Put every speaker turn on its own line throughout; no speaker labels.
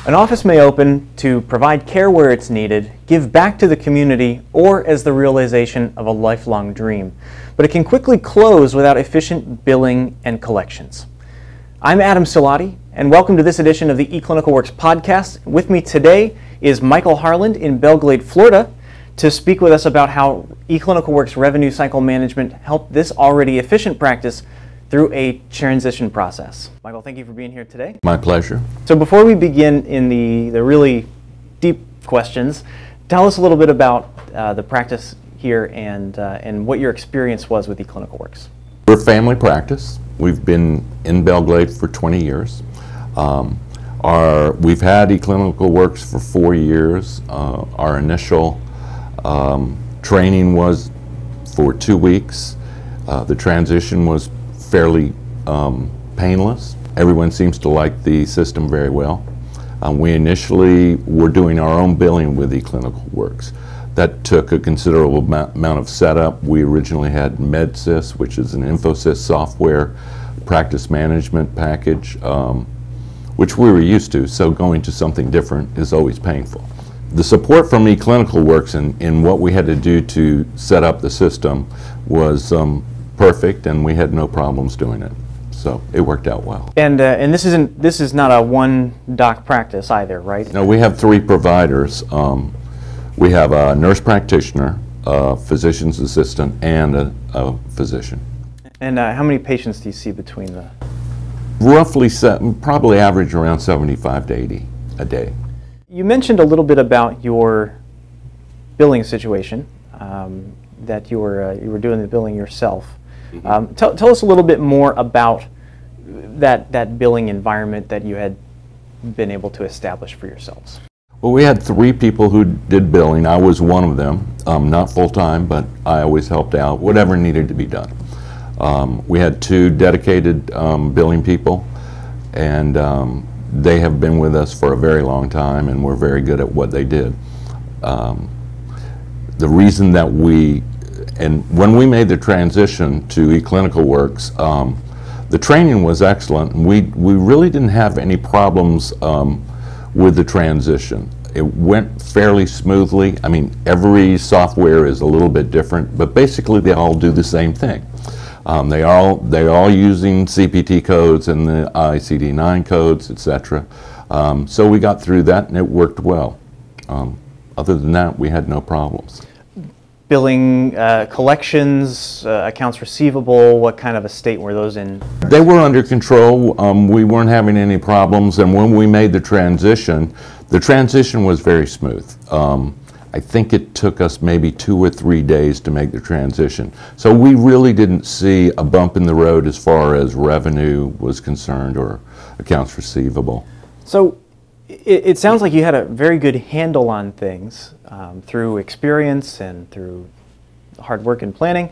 An office may open to provide care where it's needed, give back to the community, or as the realization of a lifelong dream. But it can quickly close without efficient billing and collections. I'm Adam Siladi, and welcome to this edition of the eClinicalWorks podcast. With me today is Michael Harland in Belle Glade, Florida, to speak with us about how eClinicalWorks revenue cycle management helped this already efficient practice through a transition process. Michael, thank you for being here today.
My pleasure.
So before we begin in the really deep questions, tell us a little bit about the practice here and what your experience was with eClinicalWorks.
We're a family practice. We've been in Belle Glade for 20 years. We've had eClinicalWorks for 4 years. Our initial training was for 2 weeks. The transition was fairly painless. Everyone seems to like the system very well. We initially were doing our own billing with eClinicalWorks. That took a considerable amount of setup. We originally had MedSys, which is an Infosys software practice management package, which we were used to, so going to something different is always painful. The support from eClinicalWorks in what we had to do to set up the system was perfect, and we had no problems doing it. So it worked out well. And
this is not a one doc practice either, right?
No, we have 3 providers. We have a nurse practitioner, a physician's assistant, and a physician.
And how many patients do you see between the?
Roughly, probably average around 75 to 80 a day.
You mentioned a little bit about your billing situation, that you were doing the billing yourself. Mm-hmm. Tell us a little bit more about that billing environment that you had been able to establish for yourselves.
Well, we had 3 people who did billing. I was one of them, not full-time, but I always helped out, whatever needed to be done. We had 2 dedicated billing people, and they have been with us for a very long time and were very good at what they did. The reason that when we made the transition to eClinicalWorks, the training was excellent, and we really didn't have any problems with the transition. It went fairly smoothly. I mean, every software is a little bit different, but basically they all do the same thing. They're all using CPT codes and the ICD-9 codes, etc. So we got through that, and it worked well. Other than that, we had no problems.
Billing, collections, accounts receivable, what kind of a state were those in?
They were under control. We weren't having any problems, and when we made the transition was very smooth. I think it took us maybe 2 or 3 days to make the transition. So we really didn't see a bump in the road as far as revenue was concerned or accounts receivable.
So it sounds like you had a very good handle on things through experience and through hard work and planning.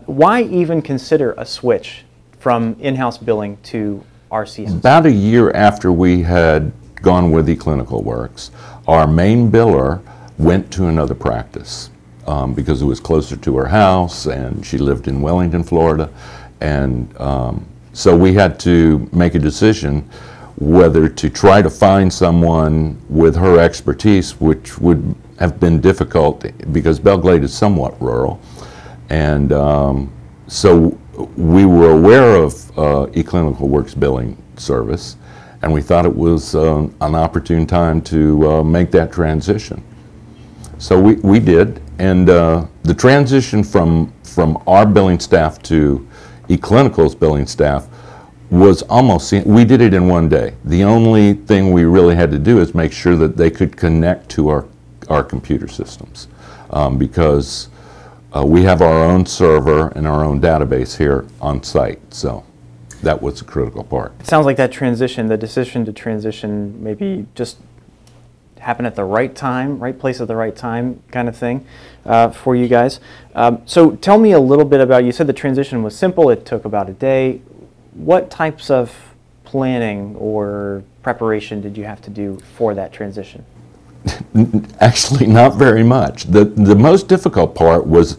Why even consider a switch from in-house billing to RC?
About a year after we had gone with eClinicalWorks, our main biller went to another practice because it was closer to her house, and she lived in Wellington, Florida, and so we had to make a decision whether to try to find someone with her expertise, which would have been difficult because Belle Glade is somewhat rural, and so we were aware of eClinicalWorks billing service, and we thought it was an opportune time to make that transition. So we did, and the transition from our billing staff to eClinical's billing staff was almost, we did it in 1 day. The only thing we really had to do is make sure that they could connect to our computer systems, because we have our own server and our own database here on site, so that was a critical part.
It sounds like that transition, the decision to transition, maybe just happen at the right time, right place at the right time kind of thing for you guys. So tell me a little bit about, you said the transition was simple, it took about a day. What types of planning or preparation did you have to do for that transition?
Actually, not very much. The most difficult part was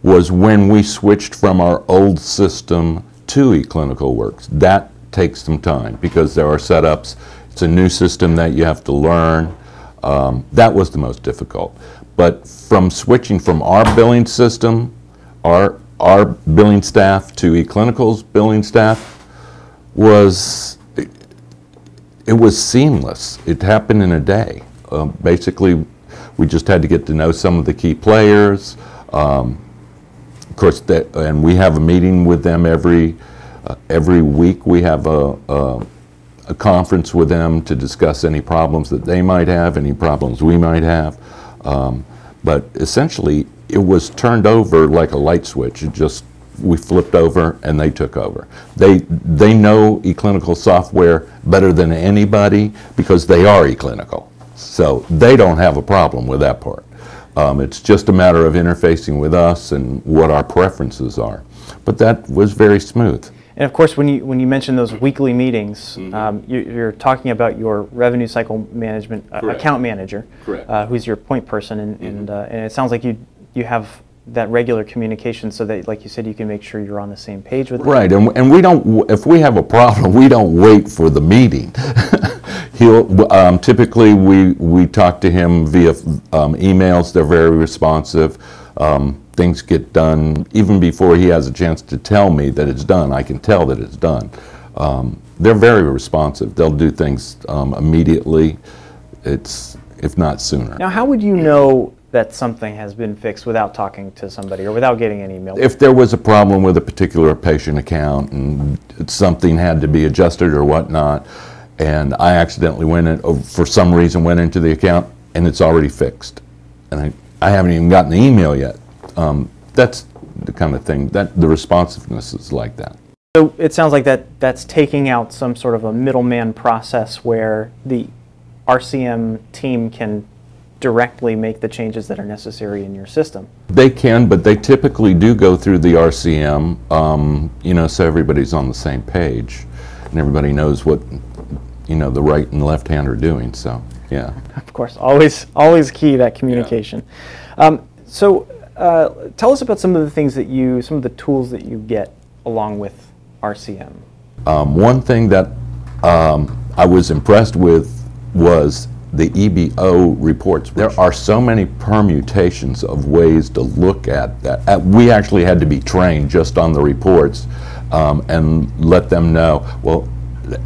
when we switched from our old system to eClinicalWorks. That takes some time because there are setups. It's a new system that you have to learn. That was the most difficult. But from switching from our billing system, our billing staff to eClinical's billing staff it was seamless. It happened in a day. Basically, we just had to get to know some of the key players. Of course, and we have a meeting with them every week. We have a conference with them to discuss any problems that they might have, any problems we might have. But essentially, it was turned over like a light switch. We flipped over and they took over. They know eClinical software better than anybody because they are eClinical. So they don't have a problem with that part. It's just a matter of interfacing with us and what our preferences are. But that was very smooth.
And of course, when you mention those weekly meetings, you're talking about your revenue cycle management account manager, who's your point person, and it sounds like you have that regular communication so that, like you said, you can make sure you're on the same page with them.
Right, and we don't, if we have a problem, we don't wait for the meeting. Typically we talk to him via emails. They're very responsive. Things get done even before he has a chance to tell me that it's done. I can tell that it's done. They're very responsive. They'll do things immediately, if not sooner.
Now, how would you know that something has been fixed without talking to somebody or without getting an email?
If there was a problem with a particular patient account and something had to be adjusted or whatnot, and I accidentally for some reason went into the account and it's already fixed, and I haven't even gotten the email yet. That's the kind of thing, the responsiveness is like that.
So it sounds like that's taking out some sort of a middleman process where the RCM team can directly make the changes that are necessary in your system.
They can, but they typically do go through the RCM, so everybody's on the same page and everybody knows what, the right and left hand are doing, so, yeah.
Of course, always key, that communication. Yeah. Tell us about some of the tools that you get along with RCM.
One thing that I was impressed with was the EBO reports. There are so many permutations of ways to look at that. We actually had to be trained just on the reports and let them know. Well,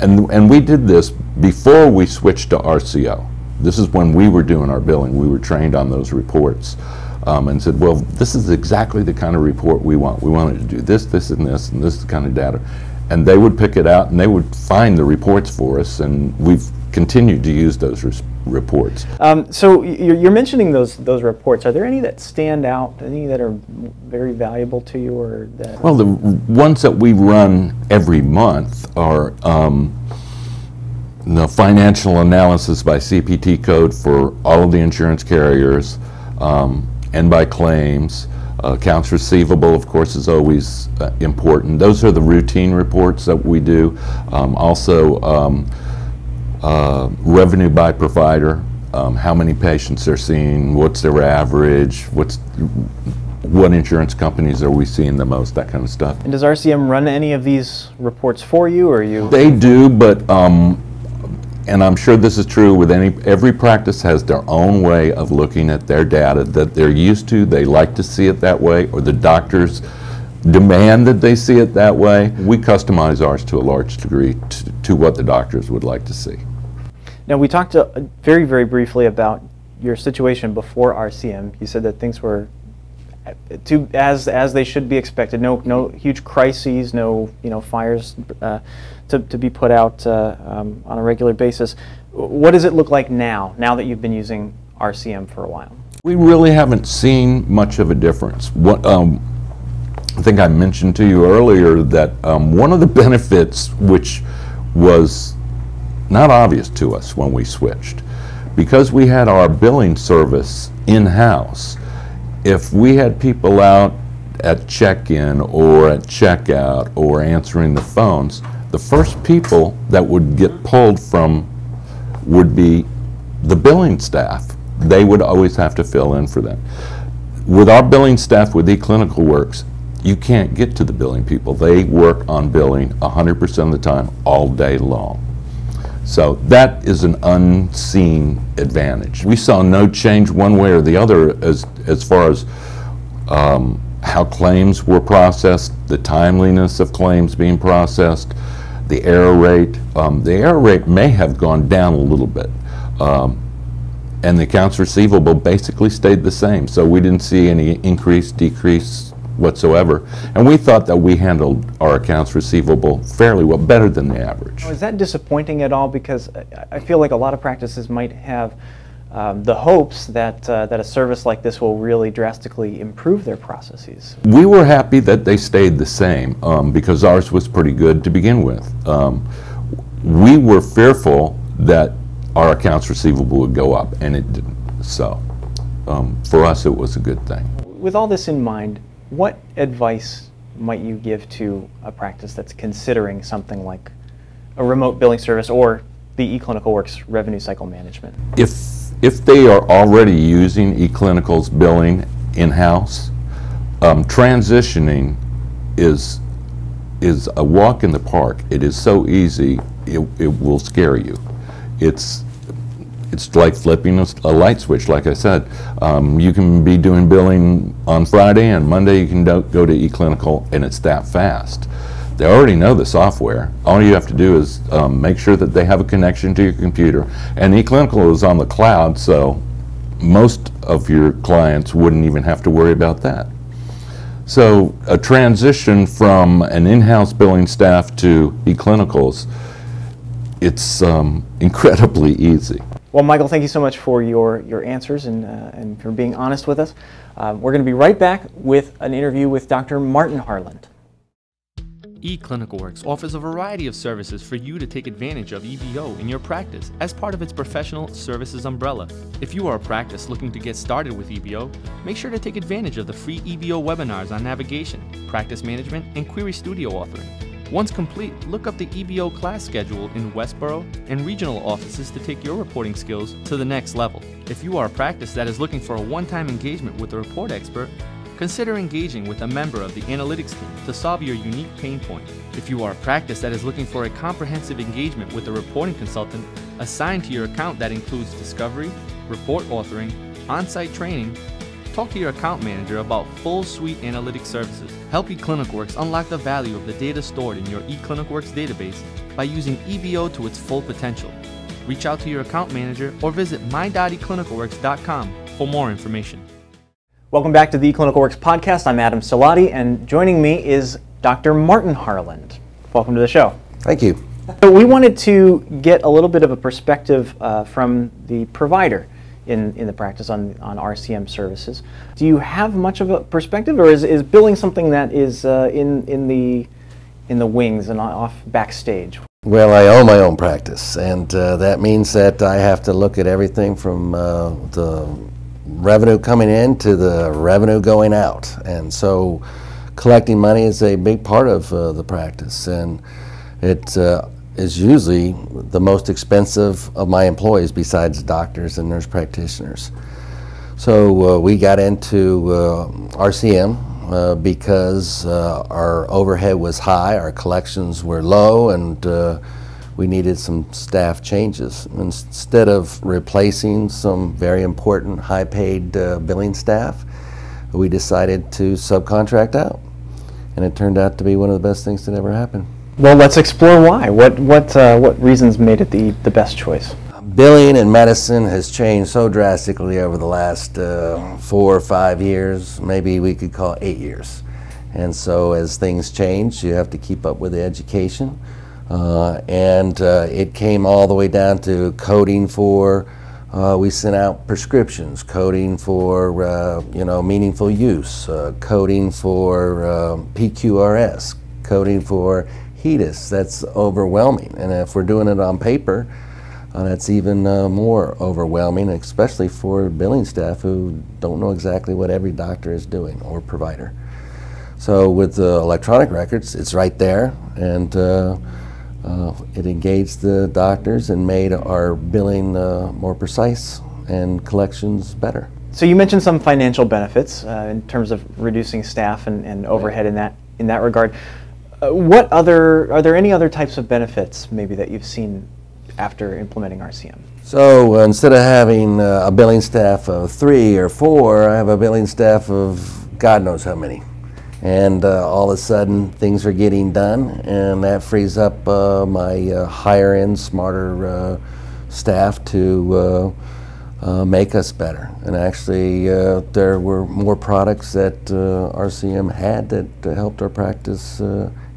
and we did this before we switched to RCO. This is when we were doing our billing. We were trained on those reports and said, well, this is exactly the kind of report we want. We wanted to do this, this, and this is the kind of data. And they would pick it out and they would find the reports for us, and we've continued to use those reports.
So you're mentioning those reports. Are there any that stand out, any that are very valuable to you? Or that?
Well, the ones that we run every month are the financial analysis by CPT code for all of the insurance carriers and by claims. Accounts receivable, of course, is always important. Those are the routine reports that we do. Also, revenue by provider, how many patients they're seeing, what's their average, what insurance companies are we seeing the most, that kind of stuff.
And does RCM run any of these reports for you, or you?
They do, but and I'm sure this is true with every practice has their own way of looking at their data that they're used to. They like to see it that way, or the doctors demand that they see it that way. We customize ours to a large degree to what the doctors would like to see.
Now, we talked very, very briefly about your situation before RCM. You said that things were as they should be expected. No huge crises, no fires to be put out on a regular basis. What does it look like now that you've been using RCM for a while?
We really haven't seen much of a difference. What I think I mentioned to you earlier that one of the benefits, which was not obvious to us when we switched, because we had our billing service in-house, if we had people out at check-in or at checkout or answering the phones, the first people that would get pulled from would be the billing staff. They would always have to fill in for them. With our billing staff with eClinicalWorks, you can't get to the billing people. They work on billing 100% of the time, all day long. So that is an unseen advantage. We saw no change one way or the other as far as how claims were processed, the timeliness of claims being processed, the error rate. The error rate may have gone down a little bit, and the accounts receivable basically stayed the same. So we didn't see any increase, decrease whatsoever. And we thought that we handled our accounts receivable fairly well, better than the average.
Is that disappointing at all? Because I feel like a lot of practices might have the hopes that a service like this will really drastically improve their processes.
We were happy that they stayed the same because ours was pretty good to begin with. We were fearful that our accounts receivable would go up, and it didn't. So for us, it was a good thing.
With all this in mind, what advice might you give to a practice that's considering something like a remote billing service or the eClinicalWorks revenue cycle management?
If they are already using eClinical's billing in-house, transitioning is a walk in the park. It is so easy, it will scare you. It's like flipping a light switch, like I said. You can be doing billing on Friday, and Monday you can go to eClinical, and it's that fast. They already know the software. All you have to do is make sure that they have a connection to your computer. And eClinical is on the cloud, so most of your clients wouldn't even have to worry about that. So a transition from an in-house billing staff to eClinicals, it's incredibly easy.
Well, Michael, thank you so much for your answers and for being honest with us. We're going to be right back with an interview with Dr. Martin Harland.
eClinicalWorks offers a variety of services for you to take advantage of EBO in your practice as part of its professional services umbrella. If you are a practice looking to get started with EBO, make sure to take advantage of the free EBO webinars on navigation, practice management, and Query Studio offering. Once complete, look up the EBO class schedule in Westboro and regional offices to take your reporting skills to the next level. If you are a practice that is looking for a one-time engagement with a report expert, consider engaging with a member of the analytics team to solve your unique pain point. If you are a practice that is looking for a comprehensive engagement with a reporting consultant assigned to your account that includes discovery, report authoring, on-site training, talk to your account manager about full suite analytics services. Help eClinicalWorks unlock the value of the data stored in your eClinicalWorks database by using EBO to its full potential. Reach out to your account manager or visit my.eclinicalworks.com for more information.
Welcome back to the eClinicalWorks podcast. I'm Adam Siladi, and joining me is Dr. Martin Harland. Welcome to the show.
Thank you.
So we wanted to get a little bit of a perspective from the provider in the practice on RCM services. Do you have much of a perspective, or is billing something that is in the wings and off backstage?
Well, I own my own practice, and that means that I have to look at everything from the revenue coming in to the revenue going out. And so collecting money is a big part of the practice, and it is usually the most expensive of my employees besides doctors and nurse practitioners. So we got into RCM because our overhead was high, our collections were low, and we needed some staff changes. Instead of replacing some very important high-paid billing staff, we decided to subcontract out, and it turned out to be one of the best things that ever happened.
Well, let's explore why. What reasons made it the best choice?
Billing in medicine has changed so drastically over the last 4 or 5 years, maybe we could call 8 years. And so as things change, you have to keep up with the education. It came all the way down to coding for, we sent out prescriptions, coding for meaningful use, coding for PQRS, coding for HEDIS. That's overwhelming, and if we're doing it on paper, that's even more overwhelming, especially for billing staff who don't know exactly what every doctor is doing or provider. So with the electronic records, it's right there, and it engaged the doctors and made our billing more precise and collections better.
So you mentioned some financial benefits in terms of reducing staff and overhead in that regard. Are there any other types of benefits maybe that you've seen after implementing RCM?
So instead of having a billing staff of 3 or 4, I have a billing staff of God knows how many. And all of a sudden things are getting done, and that frees up my higher end, smarter staff to make us better. And actually there were more products that RCM had that helped our practice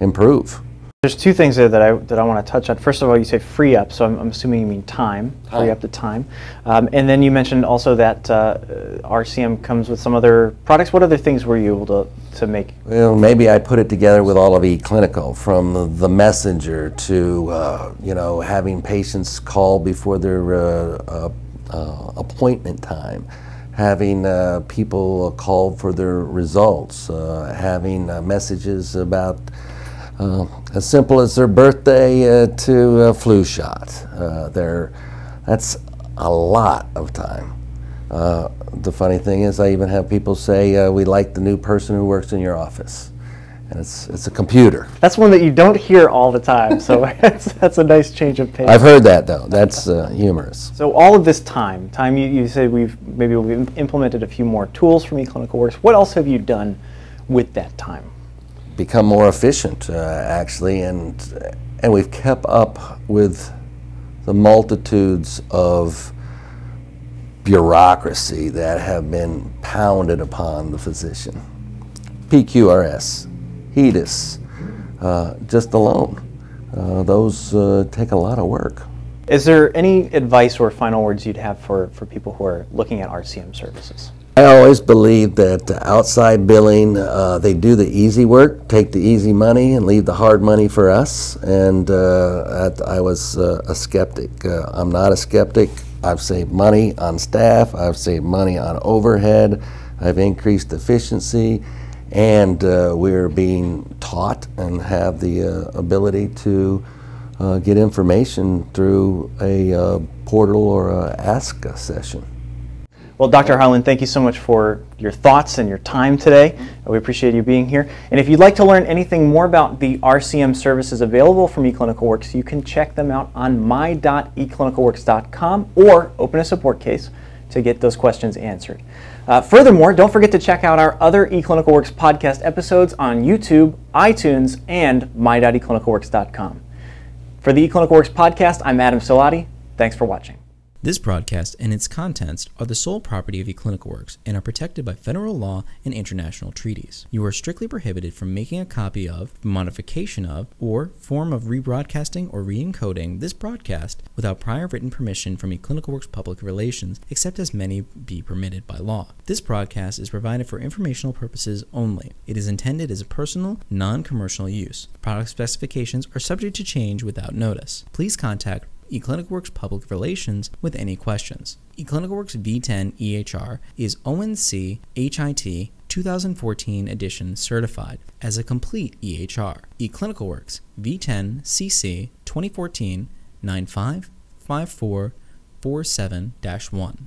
improve.
There's two things there that I want to touch on. First of all, you say free up, so I'm assuming you mean time, free up the time. And then you mentioned also that RCM comes with some other products. What other things were you able to make?
Well, maybe I put it together with all of eClinical, from the messenger to you know, having patients call before their appointment time, having people call for their results, having messages about as simple as their birthday to a flu shot. That's a lot of time. The funny thing is, I even have people say, we like the new person who works in your office. And it's a computer.
That's one that you don't hear all the time, so that's a nice change of pace.
I've heard that, though. That's humorous.
So all of this time you said we've implemented a few more tools from eClinicalWorks. What else have you done with that time?
Become more efficient, actually, and we've kept up with the multitudes of bureaucracy that have been pounded upon the physician. PQRS, HEDIS, just alone, those take a lot of work.
Is there any advice or final words you'd have for people who are looking at RCM services?
I always believe that outside billing, they do the easy work, take the easy money, and leave the hard money for us. And I was a skeptic. I'm not a skeptic. I've saved money on staff. I've saved money on overhead. I've increased efficiency. And we're being taught and have the ability to get information through a portal or a Ask a session.
Well, Dr. Harland, thank you so much for your thoughts and your time today. We appreciate you being here. And if you'd like to learn anything more about the RCM services available from eClinicalWorks, you can check them out on my.eclinicalworks.com or open a support case to get those questions answered. Furthermore, don't forget to check out our other eClinicalWorks podcast episodes on YouTube, iTunes, and my.eclinicalworks.com. For the eClinicalWorks podcast, I'm Adam Siladi. Thanks for watching.
This broadcast and its contents are the sole property of eClinicalWorks and are protected by federal law and international treaties. You are strictly prohibited from making a copy of, modification of, or form of rebroadcasting or re-encoding this broadcast without prior written permission from eClinicalWorks Public Relations, except as may be permitted by law. This broadcast is provided for informational purposes only. It is intended as a personal, non-commercial use. Product specifications are subject to change without notice. Please contact eClinicalWorks Public Relations with any questions. eClinicalWorks V10 EHR is ONC HIT 2014 edition certified as a complete EHR. eClinicalWorks V10 CC 2014 955447-1.